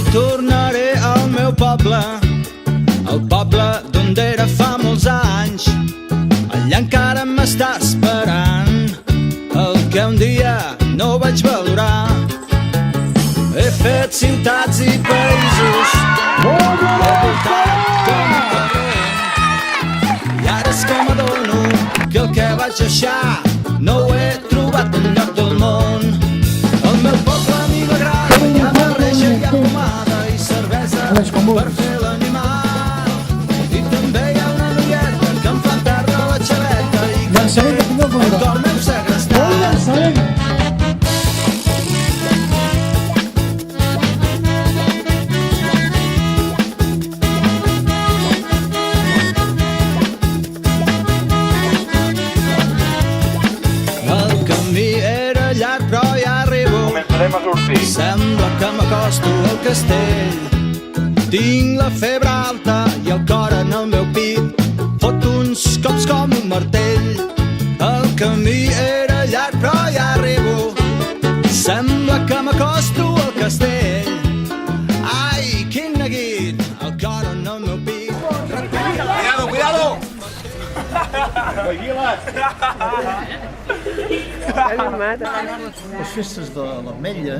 Tornaré al meu poble, el poble d'on era fa molts anys. Allà encara m'està esperant el que un dia no vaig valorar. He fet ciutats i països, he voltat com a corrent, i ara és que m'adono que el que vaig deixar no ho he trobat enlloc del món. El meu poble a mi m'agrada, hi ha barreja, hi ha pomada i cervesa per fer l'animal. I també hi ha una noieta que em fa perdre la xaleta i que té el cor meu segrestat. El camí era llarg però ja arribo. Començarem a sortir. Sembla que m'acosto al castell. Tinc la febre alta i el cor en el meu pit fot uns cops com un martell. El camí era llarg però ja arribo. Sembla que m'acosto al castell. Ai, quin neguit, el cor en el meu pit. Cuidado, cuidado! Les festes de l'Ametlla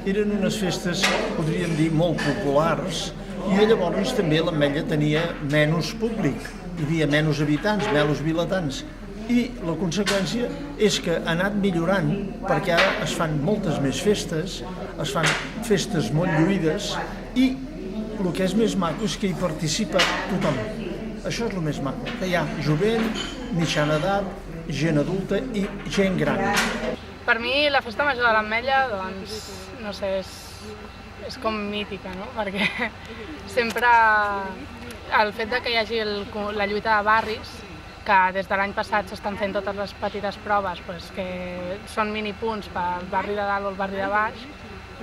eren unes festes, podríem dir, molt populars, i llavors també l'Ametlla tenia menys públic, hi havia menys habitants, menys vilatans, i la conseqüència és que ha anat millorant, perquè ara es fan moltes més festes, es fan festes molt lluïdes, i el que és més maco és que hi participa tothom. Això és el més maco, que hi ha jovent, mitjana edat, gent adulta i gent gran. Per mi la festa major de l'Ametlla, doncs, no sé, és com mítica, no? Perquè sempre el fet de que hi hagi la lluita de barris, que des de l'any passat s'estan fent totes les petites proves, que són minipunts pel barri de dalt o el barri de baix,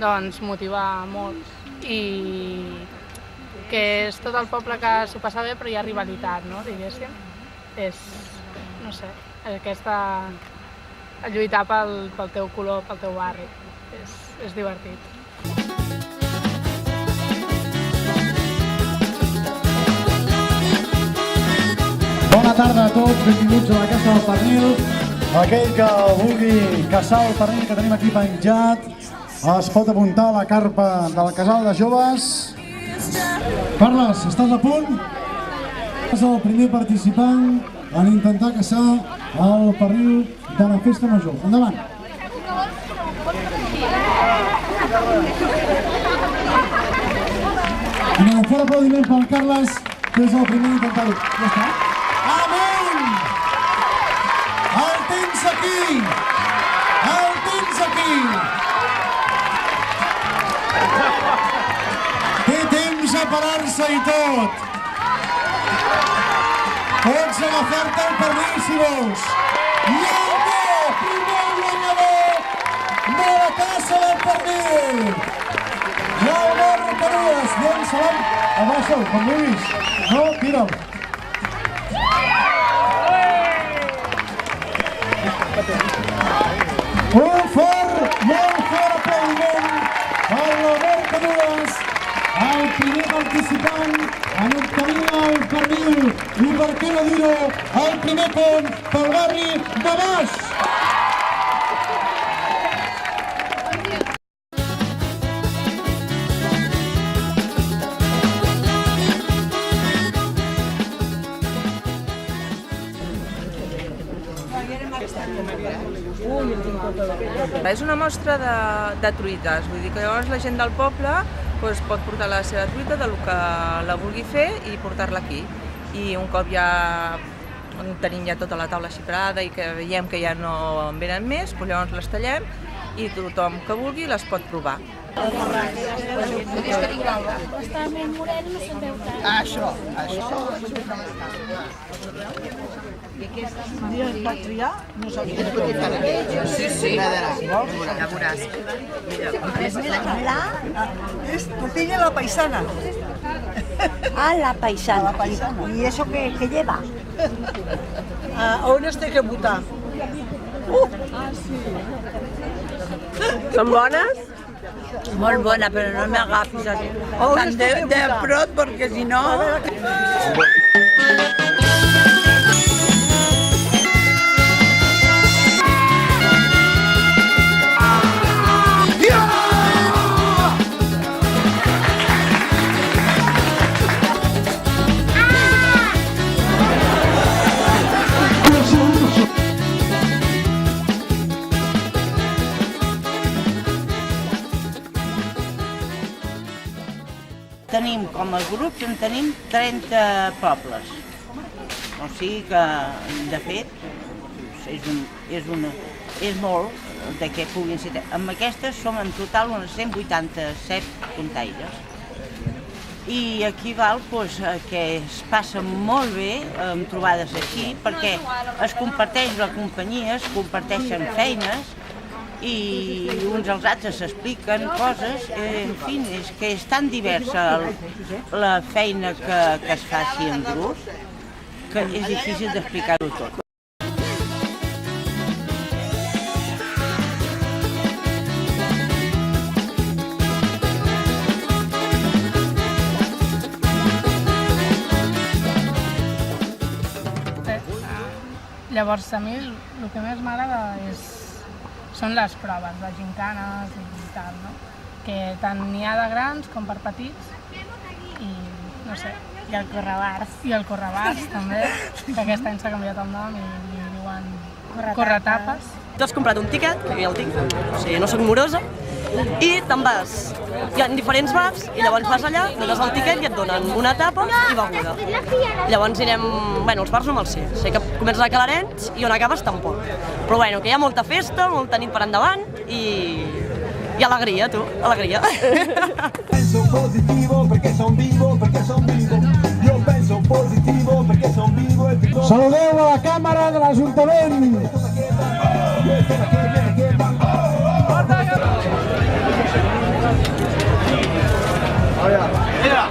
doncs motiva molt. I que és tot el poble que s'ho passa bé, però hi ha rivalitat, no, diguéssim. És, no sé, aquesta lluitar pel teu color, pel teu barri. És divertit. Bona tarda a tots, benvinguts a la Casa del Pernil. Aquell que vulgui caçar el pernil que tenim aquí penjat es pot apuntar a la carpa del Casal de Joves. Carles, estàs a punt? És el primer participant en intentar caçar el pernil de la festa major. Endavant! Un fort aplaudiment pel Carles, que és el primer a intentar-ho. Ja està? Amunt! El tens aquí! El tens aquí! Té temps a parar-se i tot! Pots agafar-te el pernil si vols! I el primer guanyador de la caça del pernil! Jaume Carues, llença-la! Abaixa-ho, com vulguis! No, tira'l! Un fort, molt fort aplaudiment a l'Albert Carues, el primer participant en obtenir el pernil i, per què no dir-ho, el primer pont pel barri de Baix. És una mostra de truites, vull dir que llavors la gent del poble pot portar la seva truita del que la vulgui fer i portar-la aquí. I un cop ja tenim ja tota la taula xifrada i que veiem que ja no en venen més, llavors les tallem i tothom que vulgui les pot provar. Està més morena, no se'n veu tant. Això. Un dia es pot triar, no sabia. Sí, ja veuràs. Es tortilla a la paisana. Ah, la paisana. ¿Y eso qué lleva? On es té que votar? Són bones? Molt bona, però no m'agafis tan de prop, perquè si no... Tenim, com a grups, en tenim 30 pobles. O sigui que, de fet, és molt de què puguin ser. Amb aquestes som en total unes 187 contaires. I aquí val que es passa molt bé amb trobades així, perquè es comparteix la companyia, es comparteixen feines, i uns als altres s'expliquen coses, en fi, és que és tan diversa la feina que es faci en grup que és difícil d'explicar-ho tot. Llavors, a mi el que més m'agrada són les proves de gincanes i tal, no? Que tant n'hi ha de grans com per petits i, no sé, i el correbars. I el correbars, també, que aquest any s'ha canviat el nom i li diuen corretapes. Tu has comprat un tiquet, que ja el tinc, o sigui, no soc morosa, i te'n vas. Hi ha diferents bars i llavors vas allà, dones el tiquet i et donen una tapa i beguda. Llavors anirem... Bueno, els bars no me'ls sé. Sé que comences a Calarens i on acabes tampoc. Però bueno, que hi ha molta festa, molta nit per endavant i alegria, tu, alegria. Penso positivo perché son vivo, Yo penso positivo perché son vivo. Saludeu a la càmera de l'Ajuntament. Mira.